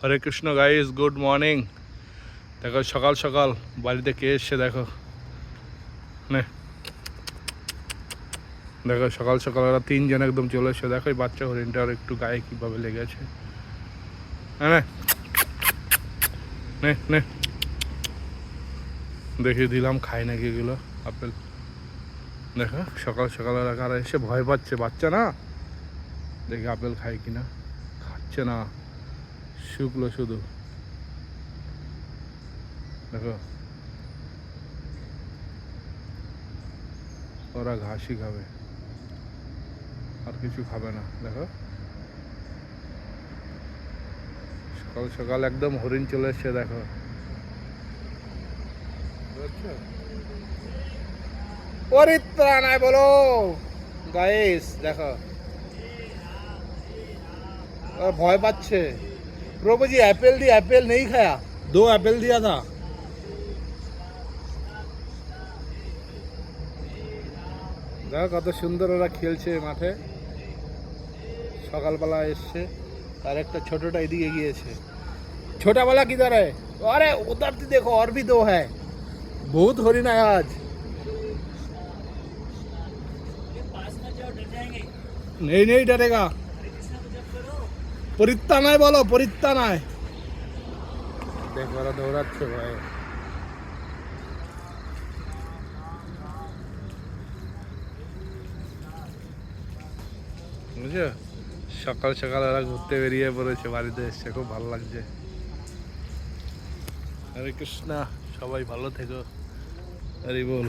হরে Krishna guys, good morning. দেখো সকাল সকাল বাড়িতে কে এসছে দেখো। নে দেখো সকাল সকাল ওরা তিনজন একদম চলে এসছে। দেখো এই বাচ্চা হরিণটার একটু গায়ে কীভাবে লেগেছে। হ্যাঁ নে নে দেখিয়ে দিলাম খায় নাকি এগুলো আপেল। দেখো সকাল সকাল ওরা কারা এসে ভয় পাচ্ছে, বাচ্চা না, দেখি আপেল খায় কিনা। খাচ্ছে না, শুকলো শুধু। দেখো ওরা ঘাসই খাবে, আর কিছু খাবে না। দেখো সকাল সকাল একদম হরিণ চলে এসছে। দেখো পরিত্রাণায় বলো গাইস। দেখো और भय पाচ্ছে। प्रभु जी एप्पल दी, एप्पल नहीं खाया, 2 एप्पल दिया था। দেখো কত সুন্দর ওরা খেলছে মাঠে, সকালবেলা এসছে। আর একটা ছোটটা এদিকে গিয়েছে। छोटा वाला किधर है? अरे उधर भी देखो, और भी 2 है। बहुत हरिण है आज। नहीं नहीं डरेगा। পরিত্রাণায় বলো, পরিত্রাণায়। দেখো ওরা দৌড়াচ্ছে ভাই। বুঝছো, সকাল সকাল ওরা ঘুরতে বেরিয়ে পড়েছে, বাড়িতে এসছে, খুব ভালো লাগছে। হরে কৃষ্ণা, সবাই ভালো থেকো। হরি বল।